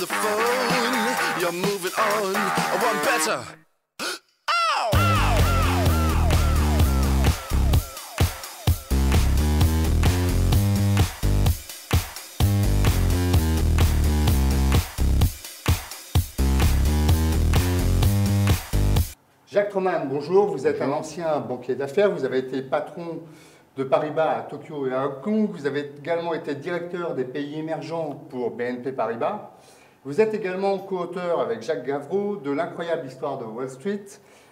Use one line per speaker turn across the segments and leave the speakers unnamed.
The phone, you're moving on. I want better.
Jacques Troman, bonjour. Vous êtes un ancien banquier d'affaires. Vous avez été patron de Paribas à Tokyo et à Hong Kong. Vous avez également été directeur des pays émergents pour BNP Paribas. Vous êtes également co-auteur avec Jacques Gavreau de L'incroyable histoire de Wall Street,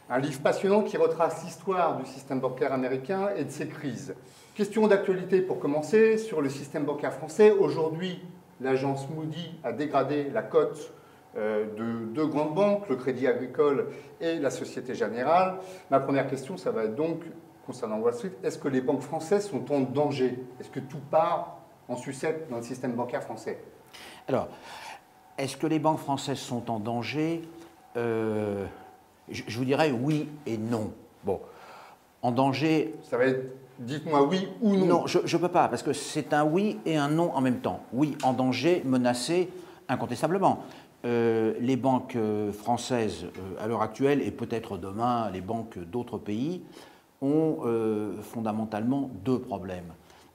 un livre passionnant qui retrace l'histoire du système bancaire américain et de ses crises. Question d'actualité pour commencer sur le système bancaire français. Aujourd'hui, l'agence Moody a dégradé la cote de deux grandes banques, le Crédit Agricole et la Société Générale. Ma première question, ça va être donc, concernant Wall Street, est-ce que les banques françaises sont en danger? Est-ce que tout part en sucette dans le système bancaire français?
Alors, est-ce que les banques françaises sont en danger? Je vous dirais oui et non. Bon, en danger...
Ça va être, dites-moi oui ou non.
Non, je ne peux pas, parce que c'est un oui et un non en même temps. Oui, en danger, menacé, incontestablement. Les banques françaises, à l'heure actuelle, et peut-être demain les banques d'autres pays, ont fondamentalement deux problèmes.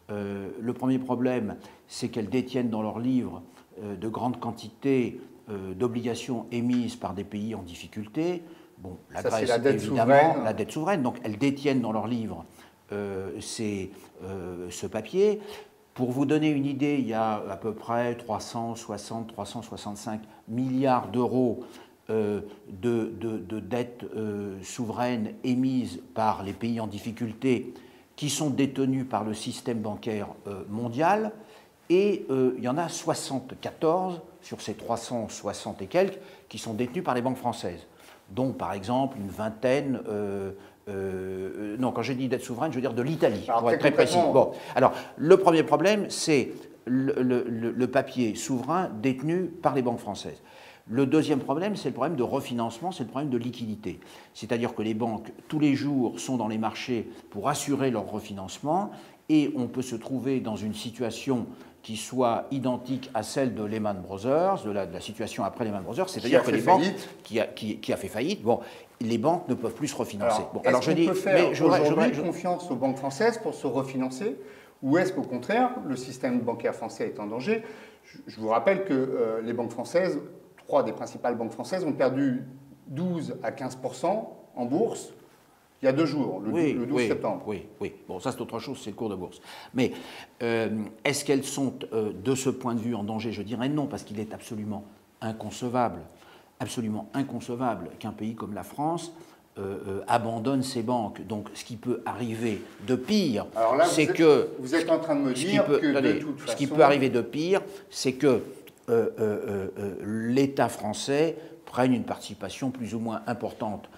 Le premier problème, c'est qu'elles détiennent dans leurs livres de grandes quantités d'obligations émises par des pays en difficulté. Bon, la Grèce,
la dette
évidemment,
souveraine.
la dette souveraine. Donc, elles détiennent dans leurs livres ce papier. Pour vous donner une idée, il y a à peu près 360-365 milliards d'euros de dettes souveraines émises par les pays en difficulté qui sont détenues par le système bancaire mondial. Et il y en a 74 sur ces 360 et quelques qui sont détenus par les banques françaises, dont par exemple une vingtaine, non, quand j'ai dit dette souveraine, je veux dire de l'Italie, pour être très précis. Bon, alors, le premier problème, c'est le papier souverain détenu par les banques françaises. Le deuxième problème, c'est le problème de refinancement, c'est le problème de liquidité. C'est-à-dire que les banques, tous les jours, sont dans les marchés pour assurer leur refinancement et on peut se trouver dans une situation qui soit identique à celle de Lehman Brothers, de la situation après Lehman Brothers, c'est-à-dire que les banques qui a fait faillite, bon, les banques ne peuvent plus se refinancer.
Alors, est-ce qu'on peut faire aujourd'hui confiance aux banques françaises pour se refinancer, ou est-ce qu'au contraire, le système bancaire français est en danger? Je vous rappelle que les banques françaises, 3 des principales banques françaises ont perdu 12 à 15% en bourse il y a 2 jours, le 12 septembre.
Oui. Bon, ça c'est autre chose, c'est le cours de bourse. Mais est-ce qu'elles sont de ce point de vue en danger? Je dirais non, parce qu'il est absolument inconcevable qu'un pays comme la France abandonne ses banques. Donc ce qui peut arriver de pire, c'est que...
Vous êtes en train de me dire que de toute façon...
Ce qui peut arriver de pire, c'est que l'État français prenne une participation plus ou moins importante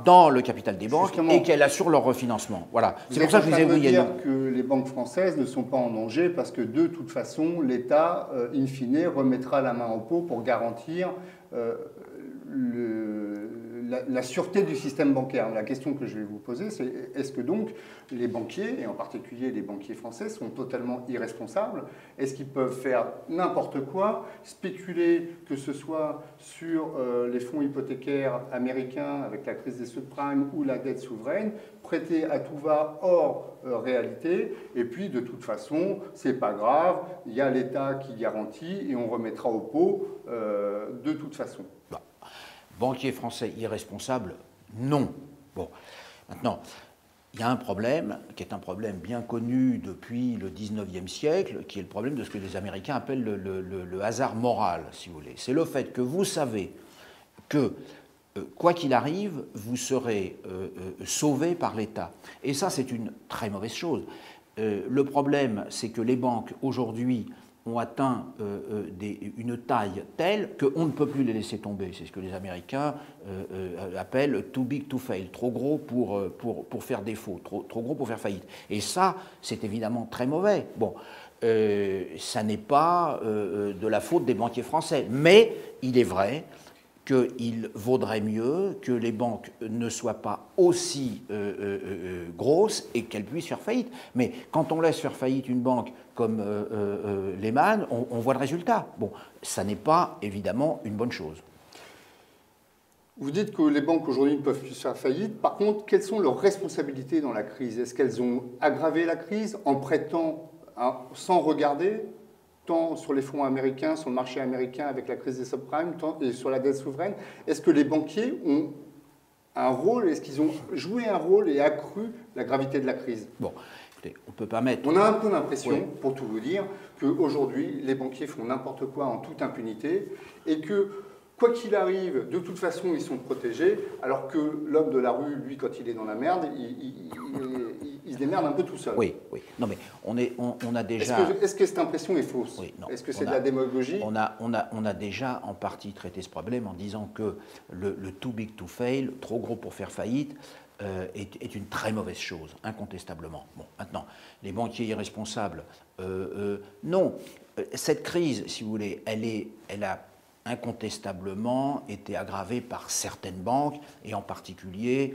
dans le capital des banques et qu'elle assure leur refinancement. Voilà.
C'est pour ça que je vous ai dit que les banques françaises ne sont pas en danger parce que de toute façon, l'État, in fine, remettra la main au pot pour garantir la sûreté du système bancaire. La question que je vais vous poser, c'est est-ce que donc les banquiers, et en particulier les banquiers français, sont totalement irresponsables? Est-ce qu'ils peuvent faire n'importe quoi, spéculer que ce soit sur les fonds hypothécaires américains avec la crise des subprimes ou la dette souveraine, prêter à tout va hors réalité, et puis de toute façon, c'est pas grave, il y a l'État qui garantit et on remettra au pot de toute façon.
Banquier français irresponsable, non. Bon, maintenant, il y a un problème qui est un problème bien connu depuis le 19e siècle, qui est le problème de ce que les Américains appellent le hasard moral, si vous voulez. C'est le fait que vous savez que, quoi qu'il arrive, vous serez sauvé par l'État. Et ça, c'est une très mauvaise chose. Le problème, c'est que les banques, aujourd'hui, ont atteint une taille telle qu'on ne peut plus les laisser tomber. C'est ce que les Américains appellent « too big to fail », trop gros pour faire défaut, trop gros pour faire faillite. Et ça, c'est évidemment très mauvais. Bon, ça n'est pas de la faute des banquiers français. Mais il est vrai qu'il vaudrait mieux que les banques ne soient pas aussi grosses et qu'elles puissent faire faillite. Mais quand on laisse faire faillite une banque comme Lehman, on voit le résultat. Bon, ça n'est pas évidemment une bonne chose.
Vous dites que les banques aujourd'hui ne peuvent plus faire faillite. Par contre, quelles sont leurs responsabilités dans la crise? Est-ce qu'elles ont aggravé la crise en prêtant sans regarder, tant sur les fonds américains, sur le marché américain avec la crise des subprimes, tant et sur la dette souveraine? Est-ce que les banquiers ont un rôle? Est-ce qu'ils ont joué un rôle et accru la gravité de la crise?
Bon, écoutez, on peut pas mettre...
On a un peu l'impression,
Oui.
pour tout vous dire, qu'aujourd'hui, les banquiers font n'importe quoi en toute impunité et que, quoi qu'il arrive, de toute façon, ils sont protégés, alors que l'homme de la rue, lui, quand il est dans la merde, il se démerde un peu tout seul.
Oui, oui. Non, mais on a déjà...
Est-ce que cette impression est fausse?
Oui, non.
Est-ce que c'est de la démagogie?
On a déjà en partie traité ce problème en disant que le too big to fail, trop gros pour faire faillite, est une très mauvaise chose, incontestablement. Bon, maintenant, les banquiers irresponsables, non. Cette crise, si vous voulez, elle a incontestablement été aggravée par certaines banques, et en particulier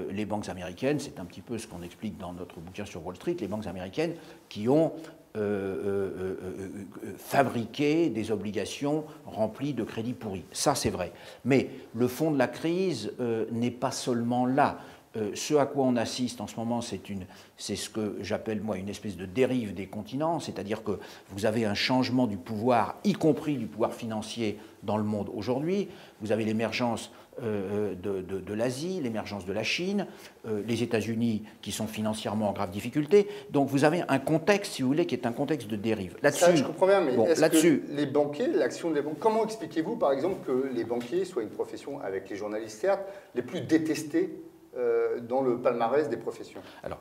les banques américaines. C'est un petit peu ce qu'on explique dans notre bouquin sur Wall Street, les banques américaines qui ont fabriqué des obligations remplies de crédits pourris. Ça, c'est vrai. Mais le fond de la crise n'est pas seulement là. Ce à quoi on assiste en ce moment, c'est ce que j'appelle moi une espèce de dérive des continents, c'est-à-dire que vous avez un changement du pouvoir, y compris du pouvoir financier dans le monde aujourd'hui. Vous avez l'émergence de l'Asie, l'émergence de la Chine, les États-Unis qui sont financièrement en grave difficulté. Donc vous avez un contexte, si vous voulez, qui est un contexte de dérive.
Ça, je comprends bien, mais
bon,
est-ce que les banquiers, l'action des banques, comment expliquez-vous par exemple que les banquiers soient une profession, avec les journalistes certes, les plus détestés dans le palmarès des professions?
Alors,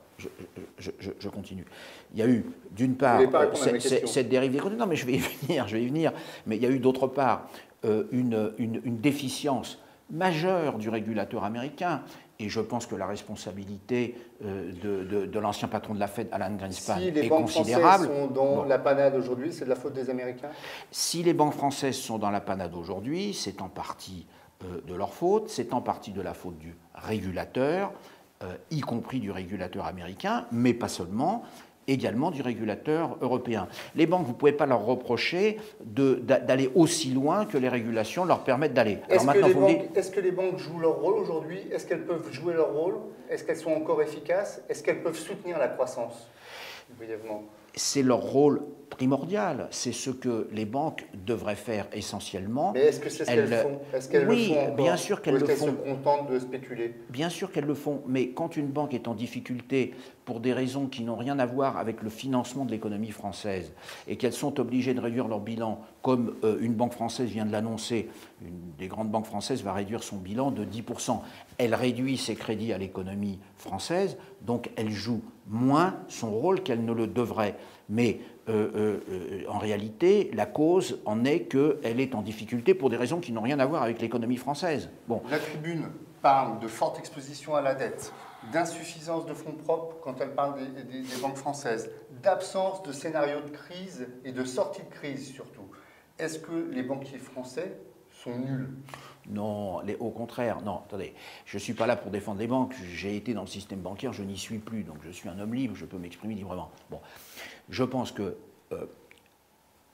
je continue. Il y a eu, d'une part, cette dérive des continents. Non, mais je vais y venir. Mais il y a eu, d'autre part, une déficience majeure du régulateur américain. Et je pense que la responsabilité de l'ancien patron de la Fed, Alan Greenspan, est considérable.
Si les banques françaises sont dans la panade aujourd'hui, c'est de la faute des Américains?
Si les banques françaises sont dans la panade aujourd'hui, c'est en partie de leur faute, c'est en partie de la faute du régulateur, y compris du régulateur américain, mais pas seulement, également du régulateur européen. Les banques, vous ne pouvez pas leur reprocher d'aller aussi loin que les régulations leur permettent d'aller.
Est-ce que les banques jouent leur rôle aujourd'hui? Est-ce qu'elles peuvent jouer leur rôle? Est-ce qu'elles sont encore efficaces? Est-ce qu'elles peuvent soutenir la croissance? Brièvement.
C'est leur rôle primordial, c'est ce que les banques devraient faire essentiellement.
Mais est-ce que c'est ce qu'elles font? Est-ce qu'elles le font encore?
Bien sûr qu'elles le font.
Ou est-ce qu'elles se contentent de spéculer?
Bien sûr qu'elles le font, mais quand une banque est en difficulté pour des raisons qui n'ont rien à voir avec le financement de l'économie française et qu'elles sont obligées de réduire leur bilan, comme une banque française vient de l'annoncer, une des grandes banques françaises va réduire son bilan de 10%. Elle réduit ses crédits à l'économie française, donc elle joue moins son rôle qu'elle ne le devrait. Mais en réalité, la cause en est qu'elle est en difficulté pour des raisons qui n'ont rien à voir avec l'économie française. Bon.
La Tribune parle de forte exposition à la dette, d'insuffisance de fonds propres quand elle parle des banques françaises, d'absence de scénario de crise et de sortie de crise surtout. Est-ce que les banquiers français sont nuls?
Non, au contraire, non, attendez, je ne suis pas là pour défendre les banques, j'ai été dans le système bancaire, je n'y suis plus, donc je suis un homme libre, je peux m'exprimer librement. Bon, je pense que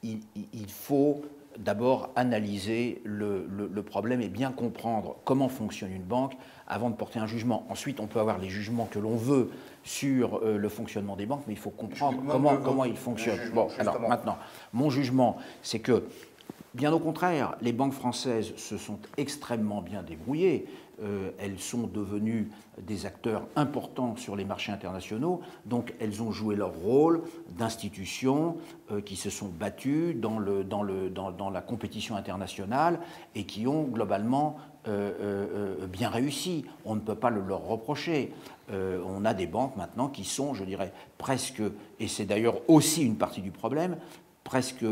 il faut d'abord analyser le problème et bien comprendre comment fonctionne une banque avant de porter un jugement. Ensuite, on peut avoir les jugements que l'on veut sur le fonctionnement des banques, mais il faut comprendre comment ils fonctionnent. Bon, alors maintenant, mon jugement, c'est que bien au contraire, les banques françaises se sont extrêmement bien débrouillées. Elles sont devenues des acteurs importants sur les marchés internationaux, donc elles ont joué leur rôle d'institutions qui se sont battues dans la compétition internationale et qui ont globalement bien réussi. On ne peut pas le leur reprocher. On a des banques maintenant qui sont, je dirais, presque, et c'est d'ailleurs aussi une partie du problème, presque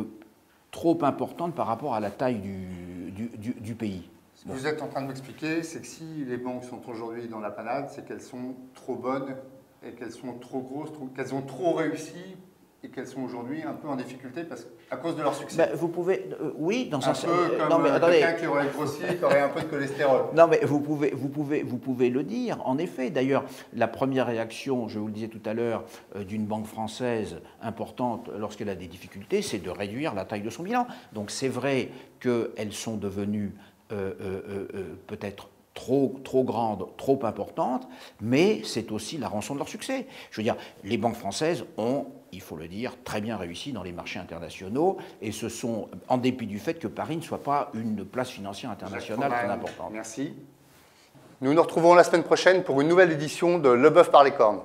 trop importante par rapport à la taille du pays.
Ce que vous êtes en train de m'expliquer, c'est que si les banques sont aujourd'hui dans la panade, c'est qu'elles sont trop bonnes et qu'elles sont trop grosses, qu'elles ont trop réussi et qu'elles sont aujourd'hui un peu en difficulté à cause de leur succès.
Ben, vous pouvez, oui, dans
un peu comme quelqu'un qui aurait grossi, qui aurait un peu de cholestérol.
Non, mais vous pouvez le dire, en effet. D'ailleurs, la première réaction, je vous le disais tout à l'heure, d'une banque française importante lorsqu'elle a des difficultés, c'est de réduire la taille de son bilan. Donc c'est vrai qu'elles sont devenues peut-être trop grandes, trop importantes, mais c'est aussi la rançon de leur succès. Je veux dire, les banques françaises ont, il faut le dire, très bien réussi dans les marchés internationaux, et ce sont, en dépit du fait que Paris ne soit pas une place financière internationale très importante.
Merci. Nous nous retrouvons la semaine prochaine pour une nouvelle édition de Le Bœuf par les cornes.